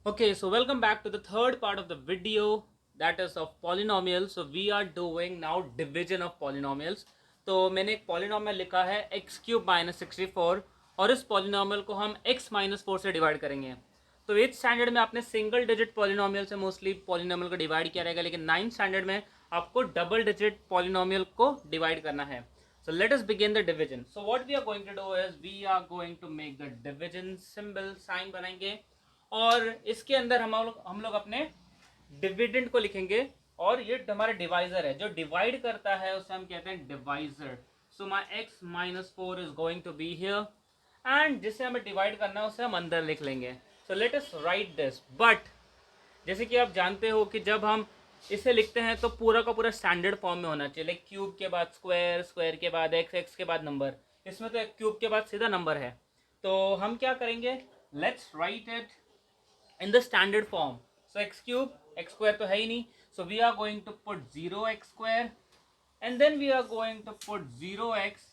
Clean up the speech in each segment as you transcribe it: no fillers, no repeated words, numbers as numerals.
Okay, so welcome back to the third part of the video, that is of polynomials. So we are doing now division of polynomials. तो मैंने एक polynomial लिखा है x cube minus 64 और इस polynomial को हम x minus 4 से डिवाइड करेंगे. तो 8th स्टैंडर्ड में आपने सिंगल डिजिट पॉलिनोमियल से मोस्टली पॉलिनोमियल को डिवाइड किया रहेगा, लेकिन 9th स्टैंडर्ड में आपको डबल डिजिट पॉलिनोमियल को डिवाइड करना है. So let us begin the division. So what we are going to do is we are going to make the division symbol, sign बनाएंगे और इसके अंदर हम लोग अपने डिविडेंड को लिखेंगे और ये हमारा डिवाइजर है, जो डिवाइड करता है उसे हम कहते हैं divisor. So my x minus 4 is going to be here and जिसे हमें डिवाइड करना है उसे हम अंदर लिख लेंगे. सो let us right this. But जैसे कि आप जानते हो कि जब हम इसे लिखते हैं तो पूरा का पूरा स्टैंडर्ड फॉर्म में होना चाहिए. लाइक क्यूब के बाद स्क्वायर, स्क्वायर के बाद एक्स, एक्स के बाद नंबर. इसमें तो एक क्यूब के बाद सीधा नंबर है. तो हम क्या करेंगे, let's write it in the standard form. So x cube, x square तो है ही नहीं, so we are going to put 0x square and then we are going to put 0x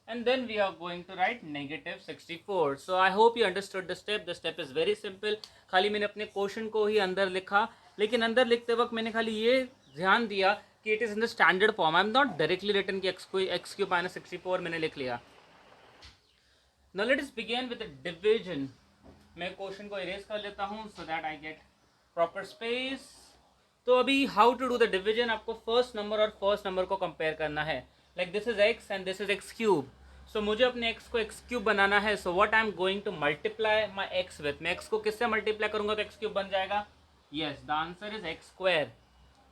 and then we are going to write negative 64. So I hope you understood the step. The step is very simple. खाली मैंने अपने question को ही अंदर लिखा, लेकिन अंदर लिखते वक्त मैंने खाली ये ध्यान दिया कि it is in the standard form. I am not directly written कि एक्स क्यूब माइनस 64 मैंने लिख लिया. Now let us begin with the division. मैं क्वेश्चन को इरेज कर लेता हूँ so that I get proper space. तो अभी how to do the division, आपको फर्स्ट नंबर और फर्स्ट नंबर को कंपेयर करना है. Like this is X and this is X cube. So मुझे अपने एक्स को एक्स क्यूब बनाना है. So what I am going to multiply my X with. मैं एक्स को किससे मल्टीप्लाई करूंगा तो एक्स क्यूब बन जाएगा. Yes, the answer is x square.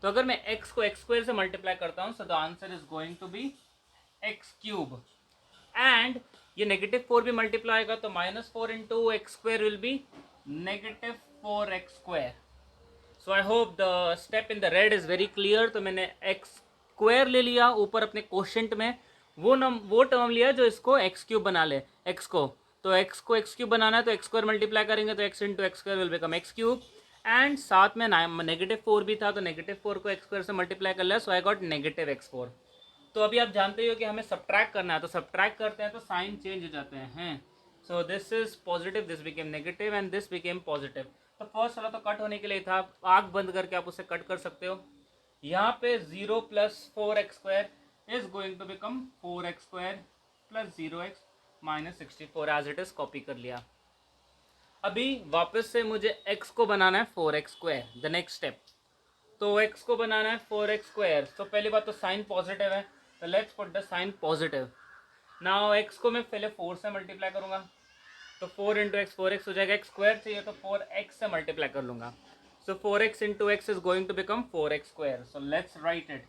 तो अगर मैं एक्स को एक्स स्क्वायर से मल्टीप्लाई करता हूँ so the answer is going to be x cube. And ये नेगेटिव 4 भी मल्टीप्लाई होगा तो minus 4 into x square will be negative 4x square. So I hope the step in the red is very clear. तो मैंने x square ले लिया ऊपर अपने क्वोशंट में, वो टर्म लिया जो इसको एक्स क्यूब बना ले. एक्स को एक्स क्यूब बनाना है तो एक्स स्क्वायर मल्टीप्लाई करेंगे तो x into x square will become x cube. And साथ में नेगेटिव 4 भी था तो नेगेटिव 4 को एक्स स्क्वायर से मल्टीप्लाई कर लिया. सो आई गॉट नेगेटिव x4. तो अभी आप जानते ही हो कि हमें सब्ट्रैक्ट करना है, तो सब्ट्रैक्ट करते हैं तो साइन चेंज हो जाते हैं. सो this is positive, this became negative and this became positive. तो फर्स्ट वाला तो कट होने के लिए था, आँख बंद करके आप उसे कट कर सकते हो. यहाँ पे 0 plus 4x square is going to become 4x square plus 0x minus 64 as it is copy कर लिया. अभी वापस से मुझे x को बनाना है 4x square. The next step, तो x को बनाना है 4x स्क्वायर. तो पहली बात तो साइन पॉजिटिव है तो let's put the sign positive. Now x को मैं पहले 4 से मल्टीप्लाई करूंगा तो 4 इंटू एक्स 4x हो जाएगा. एक्स स्क्वायर चाहिए तो 4x से मल्टीप्लाई कर लूंगा. So 4x into x is going to become 4x square. So let's write it.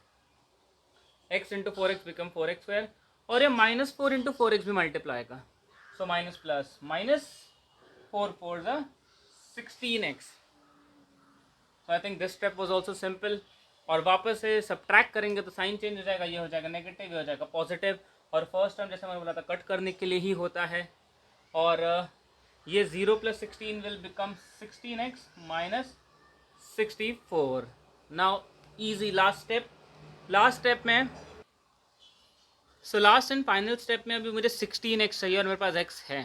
x into 4x become 4x square और ये माइनस 4 इंटू 4x भी मल्टीप्लाई का. सो माइनस प्लस माइनस 4 4 ज़ा 16x. So I think this step was also simple. और वापस से subtract करेंगे तो साइन चेंज हो जाएगा, ये हो जाएगा नेगेटिव, ये हो जाएगा पॉजिटिव. और फर्स्ट टर्म जैसे मैंने बोला था कट करने के लिए ही होता है. और ये 0 plus 16 will become 16x minus 64. Now easy last step में. So last and final step में अभी मुझे 16x चाहिए और मेरे पास x है.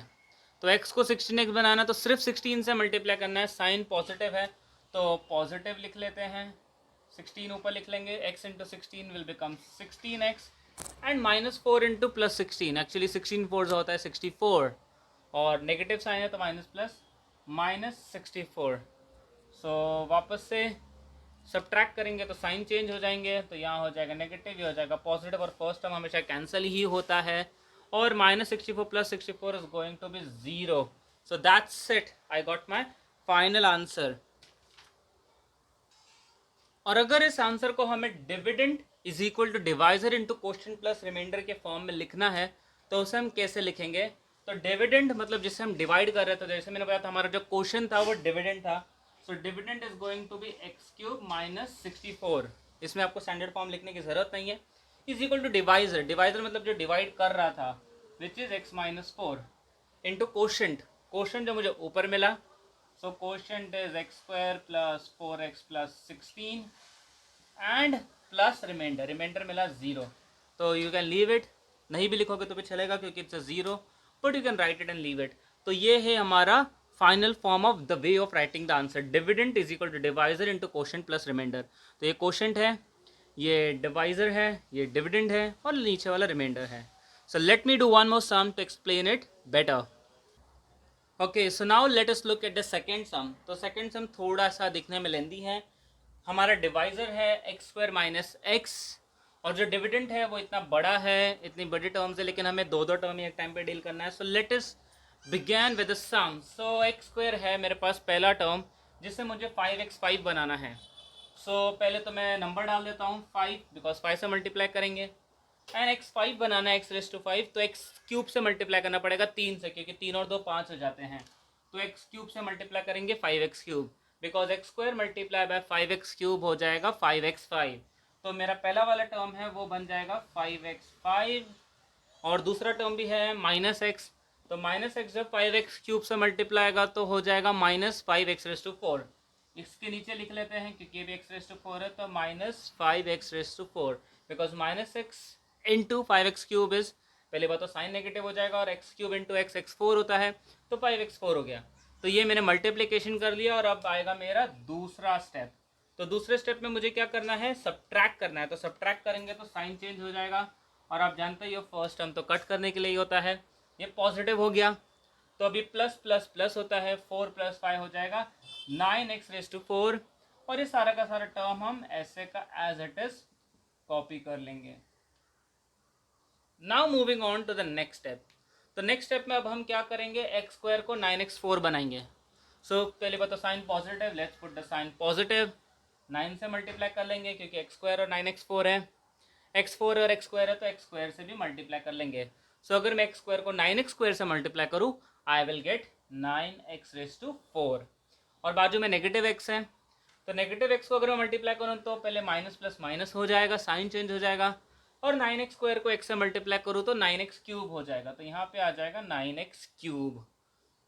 तो x को 16x बनाना तो सिर्फ 16 से मल्टीप्लाई करना है. साइन पॉजिटिव है तो पॉजिटिव लिख लेते हैं, 16 ऊपर लिख लेंगे. x into 16 will become 16x and minus 4 into plus 16. Actually 16 4 होता है 64 और नेगेटिव साइन है तो माइनस प्लस माइनस 64. सो वापस से सब्ट्रैक्ट करेंगे तो साइन चेंज हो जाएंगे. तो यहाँ हो जाएगा नेगेटिव, ये हो जाएगा पॉजिटिव और फर्स्ट टर्म हमेशा कैंसिल ही होता है. और minus 64 plus 64 is going to be 0. So that's it, I got my final answer. और अगर इस आंसर को हमें dividend is equal to divisor into question plus remainder के फॉर्म में लिखना है तो उसे हम कैसे लिखेंगे. तो डिविडेंड मतलब जिसे हम डिवाइड कर रहे थे, जैसे मैंने बताया था हमारा जो क्वेश्चन था वो डिविडेंड था. So dividend is going to be x cube minus 64. इसमें आपको स्टैंडर्ड फॉर्म लिखने की जरूरत नहीं है. Is equal to divisor, divisor मतलब जो डिवाइड कर रहा था which is x minus 4 into question जो मुझे ऊपर मिला. So quotient is x square plus 4x plus 16 and plus remainder मिला 0. तो you can leave it, नहीं भी लिखोगे तो भी चलेगा क्योंकि it's a 0, but you can write it and leave it. तो ये है हमारा final form of the way of writing the answer. Dividend is equal to divisor into quotient plus remainder. तो ये क्वोशंट है, ये डिवाइजर है, ये डिविडेंड है और नीचे वाला रिमाइंडर है. So let me do one more sum to explain it better. Okay, so now let us look at the second sum. तो सेकेंड सम थोड़ा सा दिखने में लेंदी है. हमारा डिवाइजर है एक्स स्क्वायर माइनस एक्स और जो डिविडेंड है वो इतना बड़ा है, इतनी बड़ी टर्म्स है, लेकिन हमें दो दो टर्म ही एक टाइम पे डील करना है. So let us begin with the sum. So x square है मेरे पास पहला टर्म जिससे मुझे 5x5 बनाना है. सो पहले तो मैं नंबर डाल देता हूँ 5 बिकॉज 5 से मल्टीप्लाई करेंगे. एंड x5 बनाना है x⁵, तो x क्यूब से मल्टीप्लाई करना पड़ेगा 3 से, क्योंकि 3 और 2 5 हो जाते हैं. तो x क्यूब से मल्टीप्लाई करेंगे 5x³ because x square multiply by 5x³ हो जाएगा 5x5. तो मेरा पहला वाला टर्म है वो बन जाएगा 5x5 और दूसरा टर्म भी है माइनस एक्स. तो माइनस एक्स जब 5x³ से मल्टीप्लाई आएगा तो हो जाएगा -5x⁴. इसके नीचे लिख लेते हैं क्योंकि ये भी x⁴ है, तो -5x⁴, because minus X into 5x³ is, पहले बात तो साइन नेगेटिव हो जाएगा और x³ इंटू x x4 होता है, तो 5x4 हो गया. तो ये मैंने मल्टीप्लिकेशन कर लिया और अब आएगा मेरा दूसरा स्टेप. तो दूसरे स्टेप में मुझे क्या करना है, सब्ट्रैक्ट करना है. तो सब्ट्रैक्ट करेंगे तो साइन चेंज हो जाएगा और आप जानते ही हो फर्स्ट टर्म तो कट करने के लिए ही होता है. ये पॉजिटिव हो गया तो अभी प्लस प्लस प्लस होता है, 4 + 5 हो जाएगा 9x⁴. और ये सारा का सारा टर्म हम ऐसे का एज इट इज कॉपी कर लेंगे. Now moving on to the next step. तो नेक्स्ट स्टेप में अब हम क्या करेंगे, एक्स स्क्वायर को 9x4 बनाएंगे. सो पहले बात तो sign positive, let's put the sign positive. 9 से मल्टीप्लाई कर लेंगे क्योंकि एक्स स्क्वायर और 9x4 है, x4 और x स्क्वायर है तो x स्क्वायर से भी मल्टीप्लाई कर लेंगे. सो अगर मैं एक्स स्क्वायर को 9x² से मल्टीप्लाई करूँ आई विल गेट 9x⁴. और बाजू में नेगेटिव x है, तो नेगेटिव x को अगर मैं मल्टीप्लाई करूँ तो पहले माइनस प्लस माइनस हो जाएगा, साइन चेंज हो जाएगा. और 9x² को x से मल्टीप्लाई करूँ तो 9x³ हो जाएगा, तो यहाँ पे आ जाएगा 9x³.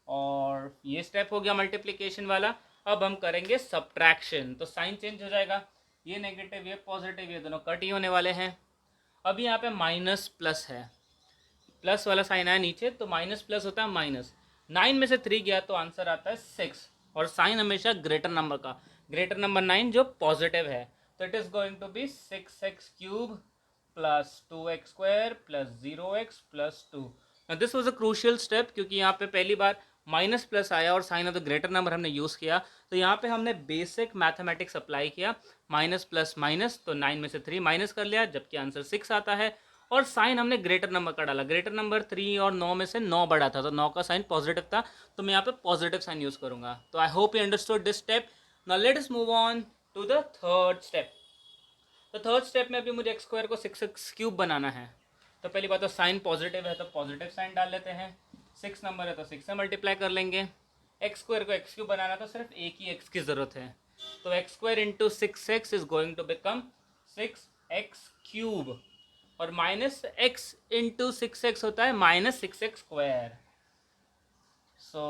और ये स्टेप हो गया मल्टीप्लिकेशन वाला. अब हम करेंगे सब्ट्रैक्शन. तो साइन चेंज हो जाएगा, ये नेगेटिव ये पॉजिटिव ये दोनों कट ही होने वाले हैं. अभी यहाँ पे माइनस प्लस है, प्लस वाला साइन आया नीचे, तो माइनस प्लस होता है माइनस. 9 में से 3 गया तो आंसर आता है 6. और साइन हमेशा ग्रेटर नंबर का, ग्रेटर नंबर 9 जो पॉजिटिव है, तो it is going to be 6x³ plus 2x² plus 0x plus 2. This was a crucial step क्योंकि यहाँ पे पहली बार माइनस प्लस आया और sign of the greater number हमने यूज़ किया. तो यहाँ पे हमने बेसिक मैथमेटिक्स अप्लाई किया, माइनस प्लस माइनस, तो 9 में से 3 माइनस कर लिया जबकि आंसर 6 आता है. और साइन हमने ग्रेटर नंबर का डाला, ग्रेटर नंबर 3 और 9 में से 9 बड़ा था तो 9 का साइन पॉजिटिव था, तो मैं यहाँ पे पॉजिटिव साइन यूज़ करूँगा. तो I hope you understood this step. Now let us move on to the third step. तो थर्ड स्टेप में अभी मुझे एक्स स्क्वायर को 6x³ बनाना है. तो पहली बात तो साइन पॉजिटिव है तो पॉजिटिव साइन डाल लेते हैं. 6 नंबर है तो 6 से मल्टीप्लाई कर लेंगे. एक्स स्क्वायर को x³ बनाना तो सिर्फ एक ही x की ज़रूरत है, तो x² into 6x is going to become 6x³ और माइनस x इंटू 6x होता है -6x². सो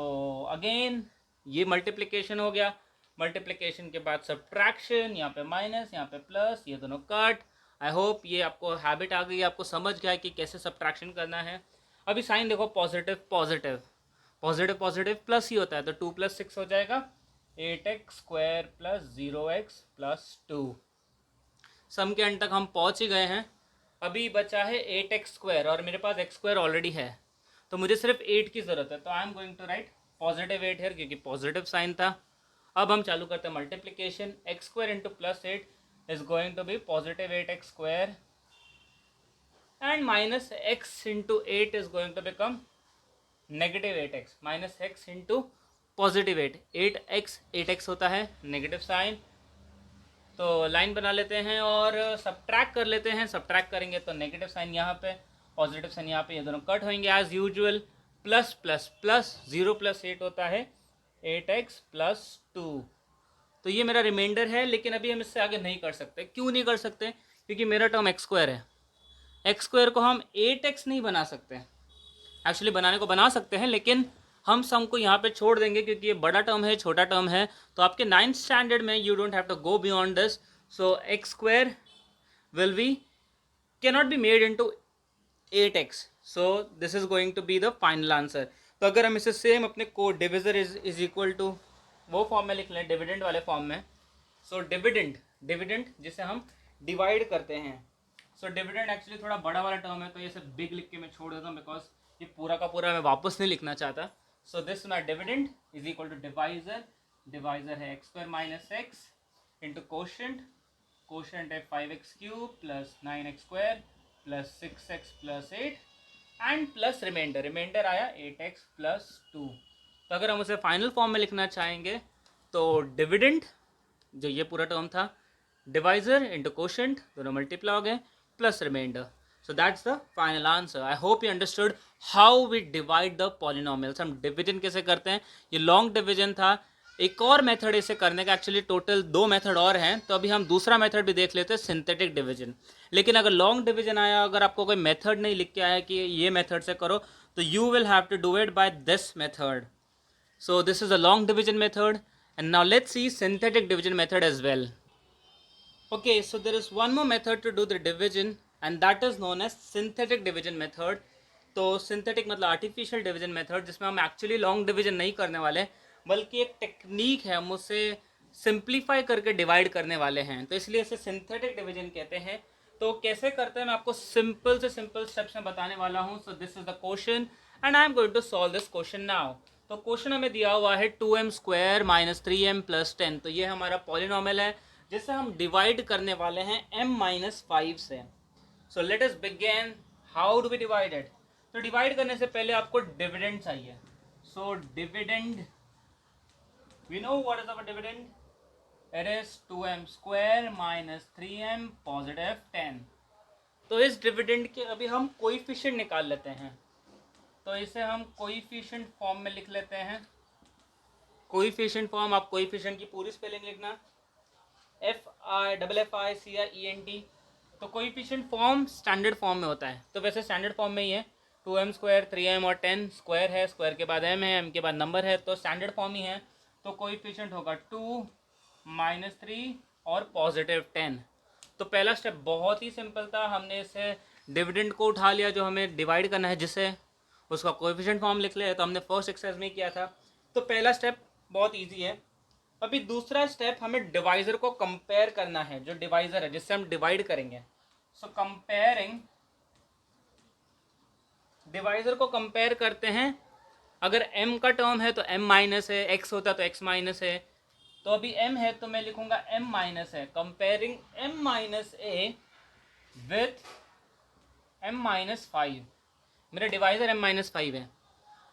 अगेन ये मल्टीप्लिकेशन हो गया. मल्टीप्लिकेशन के बाद सब्ट्रैक्शन, यहाँ पे माइनस यहाँ पे प्लस, ये दोनों कट. आई होप ये आपको हैबिट आ गई, आपको समझ गया है कि कैसे सब्ट्रैक्शन करना है. अभी साइन देखो positive positive positive positive plus ही होता है, तो 2 + 6 हो जाएगा 8x² प्लस 0x प्लस 2. सम के एंड तक हम पहुँच ही गए हैं. अभी बचा है 8x² और मेरे पास x² ऑलरेडी है, तो मुझे सिर्फ 8 की ज़रूरत है. तो I am going to write positive 8 है क्योंकि पॉजिटिव साइन था. अब हम चालू करते हैं multiplication. x² into +8 is going to be positive 8x² and minus x into 8 is going to become negative 8x minus x into positive 8x 8x होता है नेगेटिव साइन. तो लाइन बना लेते हैं और सब्ट्रैक्ट कर लेते हैं. सब्ट्रैक्ट करेंगे तो नेगेटिव साइन यहाँ पे, पॉजिटिव साइन यहाँ पे, ये दोनों कट होंगे as usual. Plus plus plus 0 + 8 होता है 8x प्लस 2. तो ये मेरा रिमाइंडर है, लेकिन अभी हम इससे आगे नहीं कर सकते. क्यों नहीं कर सकते, क्योंकि मेरा टर्म x² है. x² को हम 8x नहीं बना सकते. एक्चुअली बनाने को बना सकते हैं लेकिन हम सम को यहाँ पे छोड़ देंगे क्योंकि ये बड़ा टर्म है छोटा टर्म है. तो आपके 9th स्टैंडर्ड में you don't have to go beyond this. So x² will be cannot be made into 8x. So this is going to be the final answer. तो अगर हम इसे सेम अपने को डिविजर इज इक्वल टू वो form में लिख लें, डिविडेंड वाले फॉर्म में, सो डिविडेंड डिविडेंड जिसे हम डिवाइड करते हैं, सो डिविडेंड एक्चुअली थोड़ा बड़ा वाला टर्म है, तो ये सब बिग लिख के मैं छोड़ देता हूँ बिकॉज ये पूरा का पूरा मैं वापस नहीं लिखना चाहता. So this my dividend is equal to divisor, divisor है X square minus X into quotient, quotient है 5x cube plus 9x square plus 6x plus 8 and plus reminder, reminder आया 8x प्लस 2. तो अगर हम उसे फाइनल फॉर्म में लिखना चाहेंगे तो डिविडेंड जो ये पूरा टर्म था, डिवाइजर इंटू कोशेंट दोनों मल्टीप्लाई हो गए plus remainder. So that's the final answer. I hope you understood how we divide the polynomials. हम डिवीजन कैसे करते हैं, ये लॉन्ग डिवीजन था. एक और मेथड इसे करने का, एक्चुअली टोटल 2 मेथड और हैं, तो अभी हम दूसरा मेथड भी देख लेते हैं, सिंथेटिक डिवीजन. लेकिन अगर लॉन्ग डिवीजन आया, अगर आपको कोई मेथड नहीं लिख के आया कि ये मेथड से करो, तो you will have to do it by this method. So this is a long division method, and now let's see synthetic division method as well. Okay, so there is one more method to do the division, and that is known as synthetic division method. तो synthetic मतलब artificial division method, जिसमें हम actually long division नहीं करने वाले, बल्कि एक technique है, हम उसे सिंप्लीफाई करके डिवाइड करने वाले हैं, तो इसलिए इसे सिंथेटिक डिवीजन कहते हैं. तो कैसे करते हैं मैं आपको सिंपल से सिंपल स्टेप्स में बताने वाला हूँ. So this is the question and I am going to solve this question now. तो क्वेश्चन हमें दिया हुआ है 2m square minus 3m plus 10. तो ये हमारा पॉलिनोमियल है जिसे हम डिवाइड करने वाले हैं m माइनस 5 से. So let us begin. How do we divide it? तो डिवाइड करने से पहले आपको डिविडेंड चाहिए. So dividend, we know what is our dividend. It is 2m square minus 3m positive 10. तो इस डिविडेंड के अभी हम कोएफिशिएंट निकाल लेते हैं. तो इसे हम कोएफिशिएंट फॉर्म में लिख लेते हैं. कोएफिशिएंट फॉर्म, आप कोएफिशिएंट की पूरी स्पेलिंग लिखना, FIFFICIENT. तो कोएफिशिएंट फॉर्म स्टैंडर्ड फॉर्म में होता है, तो वैसे स्टैंडर्ड फॉर्म में ही है. 2m स्क्वायर 3m और 10 स्क्वायर है, स्क्वायर के बाद m है, m के बाद नंबर है, तो स्टैंडर्ड फॉर्म ही है. तो कोएफिशिएंट होगा 2 माइनस 3 और पॉजिटिव 10. तो पहला स्टेप बहुत ही सिंपल था. हमने इसे डिविडेंड को उठा लिया जो हमें डिवाइड करना है, जिसे उसका कोएफिशिएंट फॉर्म लिख ले, तो हमने फर्स्ट एक्सरसाइज में किया था. तो पहला स्टेप बहुत इजी है. अभी दूसरा स्टेप, हमें डिवाइजर को कंपेयर करना है, जो डिवाइजर है जिससे हम डिवाइड करेंगे. सो कंपेयरिंग, डिवाइजर को कंपेयर करते हैं. अगर m का टर्म है तो m माइनस है, x होता तो x माइनस है. तो अभी m है तो मैं लिखूंगा m माइनस है. Comparing m minus a with m minus 5. मेरा डिवाइजर m माइनस 5 है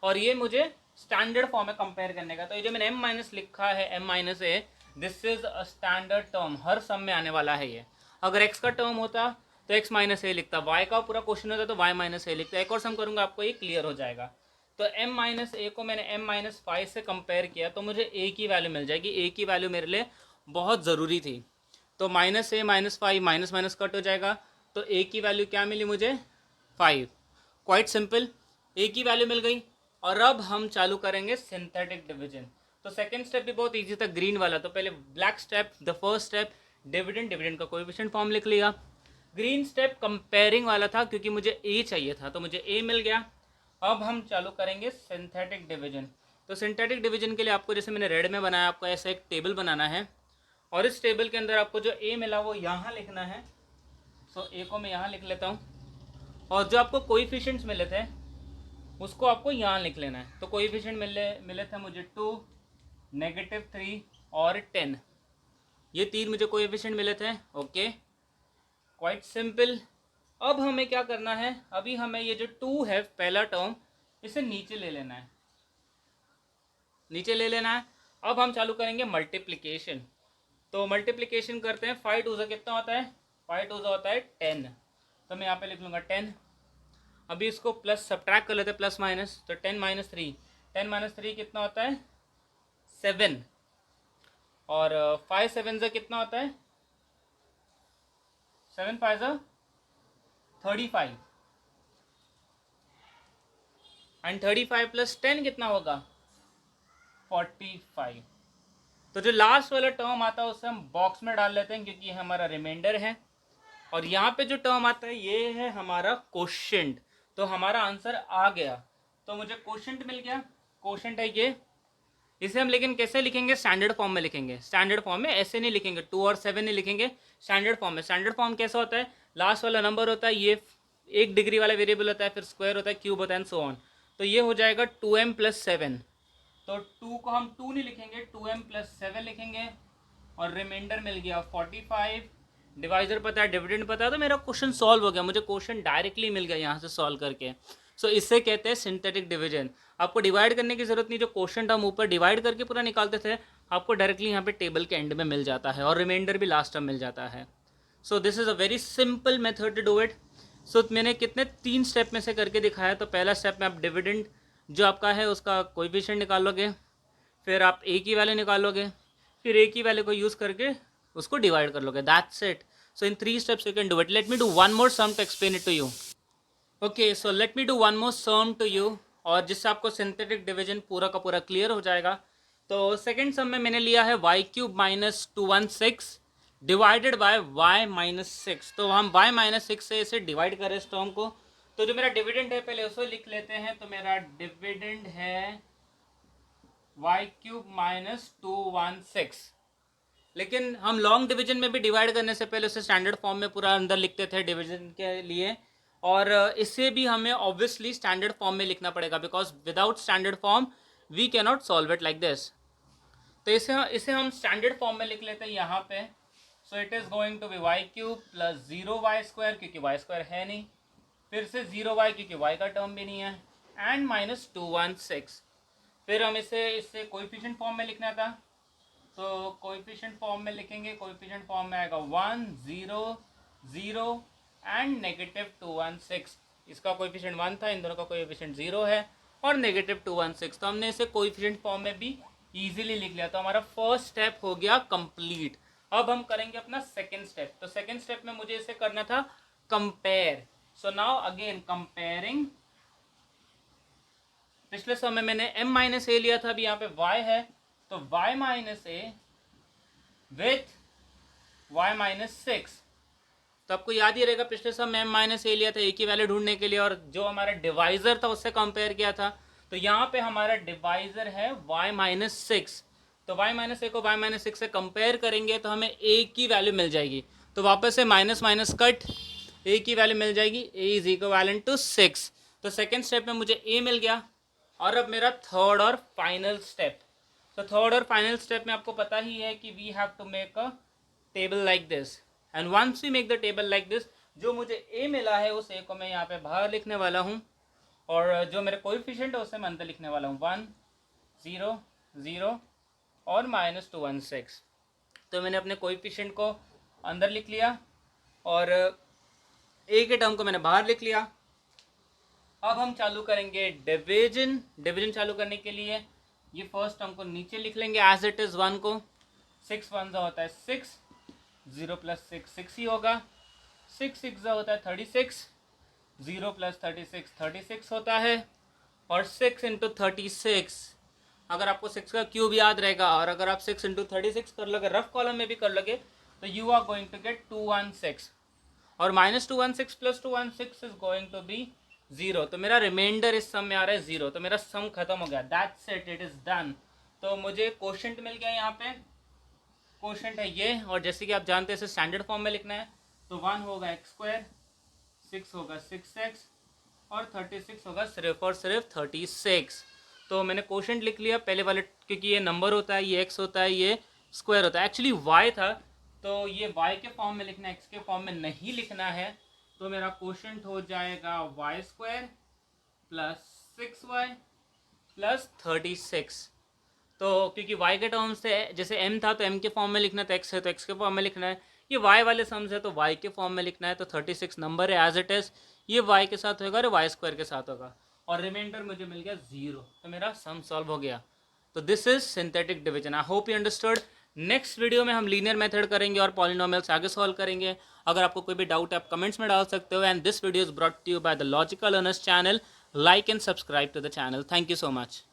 और ये मुझे स्टैंडर्ड फॉर्म है कंपेयर करने का. तो ये जो मैंने m माइनस लिखा है, m minus a, this is a standard term, हर सम में आने वाला है ये. अगर x का टर्म होता तो x माइनस a लिखता, y का पूरा क्वेश्चन होता तो y माइनस a लिखता. एक और सम करूँगा आपको ये क्लियर हो जाएगा. तो m माइनस a को मैंने m माइनस 5 से कंपेयर किया तो मुझे a की वैल्यू मिल जाएगी. a की वैल्यू मेरे लिए बहुत ज़रूरी थी. तो minus a minus 5 minus minus cut हो जाएगा, तो a की वैल्यू क्या मिली मुझे? 5. क्वाइट सिंपल, a की वैल्यू मिल गई. और अब हम चालू करेंगे सिंथेटिक डिवीजन. तो सेकंड स्टेप भी बहुत इजी था, ग्रीन वाला. तो पहले black step, the first step dividend, dividend का कोएफिशिएंट फॉर्म लिख लिया. ग्रीन स्टेप कंपेयरिंग वाला था क्योंकि मुझे a चाहिए था, तो मुझे a मिल गया. अब हम चालू करेंगे सिंथेटिक डिवीजन. तो सिंथेटिक डिवीजन के लिए आपको, जैसे मैंने रेड में बनाया, आपको ऐसा एक टेबल बनाना है और इस टेबल के अंदर आपको जो a मिला वो यहाँ लिखना है. सो a को मैं यहाँ लिख लेता हूँ और जो आपको कोएफिशिएंट्स मिले थे उसको आपको यहाँ लिख लेना है. तो कोएफिशिएंट मिले थे मुझे 2, नेगेटिव 3 और 10. ये 3 मुझे कोएफिशिएंट मिले थे. Okay, quite simple. अब हमें क्या करना है, अभी हमें ये जो 2 है पहला टर्म, इसे नीचे ले लेना है, नीचे ले लेना है. अब हम चालू करेंगे मल्टीप्लिकेशन. तो मल्टीप्लिकेशन करते हैं. 5 2 से कितना होता है? 5 2 से होता है 10. तो मैं यहाँ पे लिख लूँगा 10. अभी इसको प्लस सब्ट्रैक्ट कर लेते हैं, प्लस माइनस. तो 10 माइनस 3, 10 माइनस 3 कितना होता है? 7. और 5 7 से कितना होता है? 7 5 से 35. एंड 35 प्लस 10 कितना होगा? 45. तो जो लास्ट वाला टर्म आता है उसे हम बॉक्स में डाल लेते हैं क्योंकि ये हमारा रिमाइंडर है. और यहाँ पे जो टर्म आता है ये है हमारा कोशेंट. तो हमारा आंसर आ गया. तो मुझे कोशेंट मिल गया, कोशेंट है ये। इसे हम लेकिन कैसे लिखेंगे, स्टैंडर्ड फॉर्म में लिखेंगे। स्टैंडर्ड फॉर्म में ऐसे नहीं लिखेंगे, 2 और 7 नहीं लिखेंगे, स्टैंडर्ड फॉर्म में। स्टैंडर्ड फॉर्म कैसा होता है, लास्ट वाला नंबर होता है, ये 1 डिग्री वाला वेरिएबल होता है, फिर स्क्वायर होता है, क्यूब होता है एंड सो ऑन। तो ये हो जाएगा 2m + 7। तो 2 को हम 2 नहीं लिखेंगे, 2m + 7 लिखेंगे। और रिमाइंडर मिल गया 45। डिवाइजर पता है, डिविडेंड पता है, तो मेरा क्वेश्चन सॉल्व हो गया। मुझे क्वेश्चन डायरेक्टली मिल गया यहाँ से सॉल्व करके। सो इससे कहते हैं सिंथेटिक डिवीजन। आपको डिवाइड करने की जरूरत नहीं, जो क्वेश्चन हम ऊपर डिवाइड करके पूरा निकालते थे, आपको डायरेक्टली यहाँ पे टेबल के एंड में मिल जाता है, और रिमाइंडर भी लास्ट में मिल जाता है। So this is a very simple method to do it. So मैंने कितने 3 स्टेप में से करके दिखाया। तो पहला स्टेप में आप डिविडेंड जो आपका है उसका कोएफिशिएंट निकालोगे, फिर आप ए की वैल्यू निकालोगे, फिर ए की वैल्यू को यूज़ करके उसको डिवाइड कर लोगे। That's it. So in 3 steps you can do it. Let me do one more sum to explain it to you. Okay, so let me do one more sum to you, और जिससे आपको synthetic division पूरा का पूरा clear हो जाएगा। तो second सम में मैंने लिया है y³ - 216 डिवाइडेड बाय y-6। तो हम y-6 से इसे डिवाइड करें इस टर्म को। तो जो मेरा डिविडेंड है पहले उसको लिख लेते हैं। तो मेरा डिविडेंड है y³ - 216। लेकिन हम लॉन्ग डिवीजन में भी डिवाइड करने से पहले उसे स्टैंडर्ड फॉर्म में पूरा अंदर लिखते थे डिवीजन के लिए, और इसे भी हमें ऑब्वियसली स्टैंडर्ड फॉर्म में लिखना पड़ेगा, because without standard form we can not solve it like this. तो इसे हम स्टैंडर्ड फॉर्म में लिख लेते हैं यहाँ पे। So it is going to be y³ + 0y², क्योंकि y² है नहीं, फिर से 0y क्योंकि y का टर्म भी नहीं है, एंड -216। फिर हम इसे कोएफिशिएंट फॉर्म में लिखना था। तो कोएफिशिएंट फॉर्म में लिखेंगे, कोएफिशिएंट फॉर्म में आएगा 1 0 0 एंड -216। इसका कोएफिशिएंट 1 था, इन दोनों का कोएफिशिएंट 0 है, और -216। तो हमने इसे कोएफिशिएंट फॉर्म में भी इजीली लिख लिया। तो हमारा फर्स्ट स्टेप हो गया कंप्लीट। अब हम करेंगे अपना सेकेंड स्टेप। तो सेकेंड स्टेप में मुझे इसे करना था compare. So now again comparing. पिछले समय मैंने m-a लिया था, अभी यहाँ पे y है, तो y-a विथ y-6। तो आपको याद ही रहेगा पिछले सब में m-a लिया था ए की वैल्यू ढूंढने के लिए, और जो हमारा डिवाइजर था उससे कंपेयर किया था। तो यहाँ पे हमारा डिवाइजर है y-6। तो y-a को y-6 से कंपेयर करेंगे तो हमें a की वैल्यू मिल जाएगी। तो वापस से माइनस माइनस कट, a की वैल्यू मिल जाएगी, a इज इक्वल टू 6। तो सेकेंड स्टेप में मुझे a मिल गया। और अब मेरा थर्ड और फाइनल स्टेप। तो थर्ड और फाइनल स्टेप में आपको पता ही है कि we have to make a table like this, and once we make the table like this, जो मुझे ए मिला है उस ए को मैं यहाँ पे बाहर लिखने वाला हूँ, और जो मेरे कोएफिशिएंट है उसे मैं अंदर लिखने वाला हूँ 1 0 0 और -216। तो मैंने अपने कोएफिशिएंट को अंदर लिख लिया और ए के टर्म को मैंने बाहर लिख लिया। अब हम चालू करेंगे डिवीजन। डिवीजन चालू करने के लिए ये फर्स्ट टर्म को नीचे लिख लेंगे एज इट इज़ 1 को। 6 1 होता है 6, 0 + 6 6 ही होगा, 6 6 होता है 36, 0 + 36 36 होता है, और 6 × 36, अगर आपको 6 का क्यूब याद रहेगा और अगर आप 6 × 36 कर लोगे, रफ कॉलम में भी कर लोगे, तो you are going to get 216, और -216 + 216 इज गोइंग टू बी 0। तो मेरा रिमाइंडर इस सम में आ रहा है 0। तो मेरा सम खत्म हो गया, that's it, it is done. तो मुझे कोशेंट मिल गया, यहाँ पे कोशेंट है ये, और जैसे कि आप जानते हैं इसे स्टैंडर्ड फॉर्म में लिखना है। तो 1 होगा x², 6 होगा 6x, और 36 होगा सिर्फ और सिर्फ 36। तो मैंने कोशेंट लिख लिया पहले वाले, क्योंकि ये नंबर होता है, ये x होता है, ये स्क्वायर होता है, एक्चुअली y था, तो ये y के फॉर्म में लिखना है, x के फॉर्म में नहीं लिखना है। तो मेरा कोशेंट हो जाएगा y² + 6y + 36। तो क्योंकि y के टर्म से जैसे m था तो m के फॉर्म में लिखना था, x है तो x के फॉर्म में लिखना है, ये y वाले सम्स है तो y के फॉर्म में लिखना है। तो 36 नंबर है एज इट इज, ये y के साथ होगा और y² के साथ होगा, और रिमाइंडर मुझे मिल गया 0। तो मेरा सम सॉल्व हो गया। तो this is synthetic division. I hope you understood. Next video में हम लीनियर मेथड करेंगे और पॉलिनोमियल्स आगे सॉल्व करेंगे। अगर आपको कोई भी डाउट है आप कमेंट्स में डाल सकते हो। And this video is brought to you by the logical learners channel. Like and subscribe to the channel. Thank you so much.